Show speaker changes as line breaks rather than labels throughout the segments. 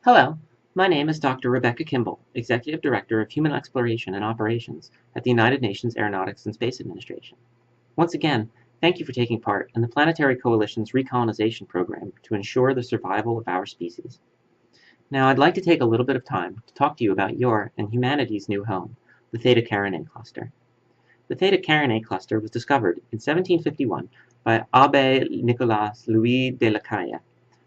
Hello, my name is Dr. Rebecca Kimball, Executive Director of Human Exploration and Operations at the United Nations Aeronautics and Space Administration. Once again, thank you for taking part in the Planetary Coalition's recolonization program to ensure the survival of our species. Now, I'd like to take a little bit of time to talk to you about your and humanity's new home, the Theta Carinae cluster. The Theta Carinae cluster was discovered in 1751 by Abbé Nicolas Louis de la Caille,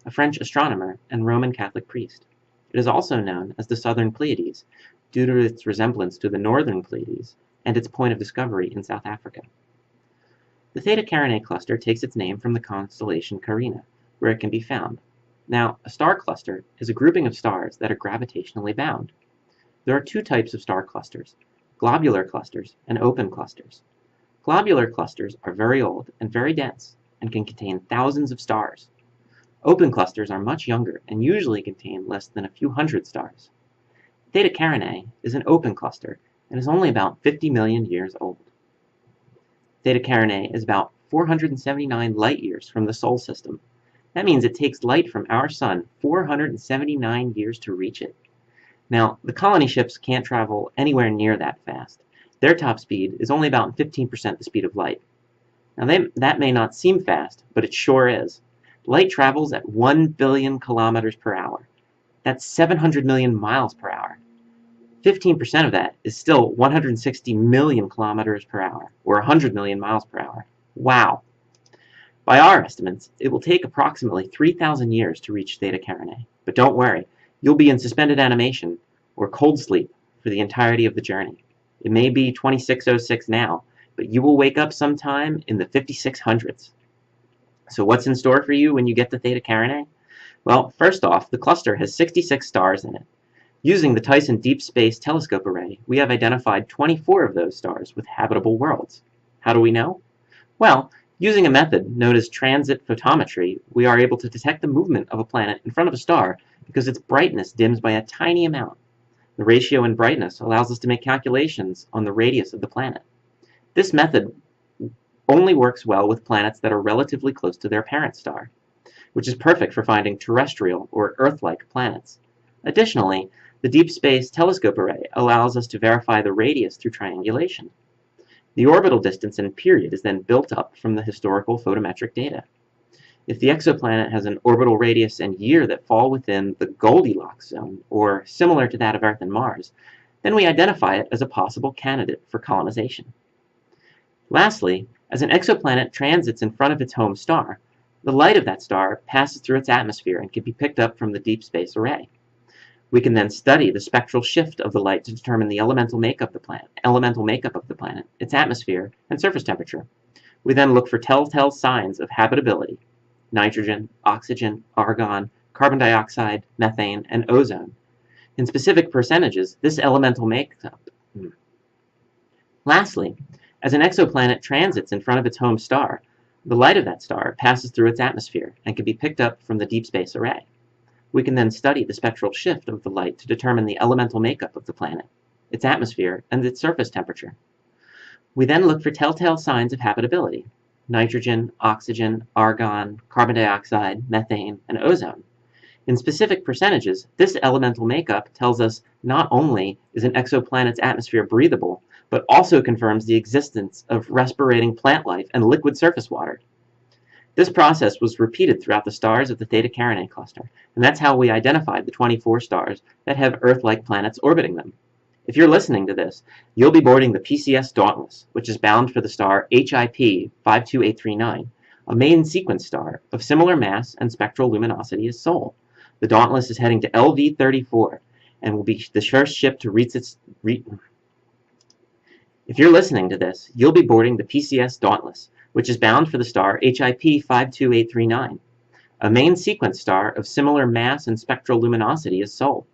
a French astronomer and Roman Catholic priest. It is also known as the Southern Pleiades, due to its resemblance to the Northern Pleiades and its point of discovery in South Africa. The Theta Carinae cluster takes its name from the constellation Carina, where it can be found. Now, a star cluster is a grouping of stars that are gravitationally bound. There are two types of star clusters: globular clusters and open clusters. Globular clusters are very old and very dense and can contain thousands of stars. Open clusters are much younger and usually contain less than a few hundred stars. Theta Carinae is an open cluster and is only about 50 million years old. Theta Carinae is about 479 light years from the Solar System. That means it takes light from our Sun 479 years to reach it. Now, the colony ships can't travel anywhere near that fast. Their top speed is only about 15% the speed of light. Now, that may not seem fast, but it sure is. Light travels at 1 billion kilometers per hour. That's 700 million miles per hour. 15% of that is still 160 million kilometers per hour, or 100 million miles per hour. Wow! By our estimates, it will take approximately 3,000 years to reach Theta Carinae. But don't worry, you'll be in suspended animation, or cold sleep, for the entirety of the journey. It may be 2606 now, but you will wake up sometime in the 5600s. So what's in store for you when you get to Theta Carinae? Well, first off, the cluster has 66 stars in it. Using the Tyson Deep Space Telescope Array, we have identified 24 of those stars with habitable worlds. How do we know? Well, using a method known as transit photometry, we are able to detect the movement of a planet in front of a star because its brightness dims by a tiny amount. The ratio in brightness allows us to make calculations on the radius of the planet. This method only works well with planets that are relatively close to their parent star, which is perfect for finding terrestrial or Earth-like planets. Additionally, the Deep Space Telescope Array allows us to verify the radius through triangulation. The orbital distance and period is then built up from the historical photometric data. If the exoplanet has an orbital radius and year that fall within the Goldilocks zone, or similar to that of Earth and Mars, then we identify it as a possible candidate for colonization. Lastly, as an exoplanet transits in front of its home star, the light of that star passes through its atmosphere and can be picked up from the Deep Space Array. We can then study the spectral shift of the light to determine the elemental makeup of the planet, its atmosphere, and surface temperature. We then look for telltale signs of habitability: nitrogen, oxygen, argon, carbon dioxide, methane, and ozone. In specific percentages, this elemental makeup. Lastly, as an exoplanet transits in front of its home star, the light of that star passes through its atmosphere and can be picked up from the Deep Space Array. We can then study the spectral shift of the light to determine the elemental makeup of the planet, its atmosphere, and its surface temperature. We then look for telltale signs of habitability: nitrogen, oxygen, argon, carbon dioxide, methane, and ozone. In specific percentages, this elemental makeup tells us not only is an exoplanet's atmosphere breathable, but also confirms the existence of respirating plant life and liquid surface water. This process was repeated throughout the stars of the Theta Carinae cluster, and that's how we identified the 24 stars that have Earth-like planets orbiting them. If you're listening to this, you'll be boarding the PCS Dauntless, which is bound for the star HIP 52839, a main sequence star of similar mass and spectral luminosity as Sol. The Dauntless is heading to LV34 and will be the first ship to reach its... If you're listening to this, you'll be boarding the PCS Dauntless, which is bound for the star HIP 52839, a main sequence star of similar mass and spectral luminosity as Sol.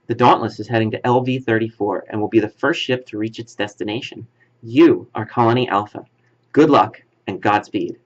The Dauntless is heading to LV34 and will be the first ship to reach its destination. You are Colony Alpha. Good luck and Godspeed.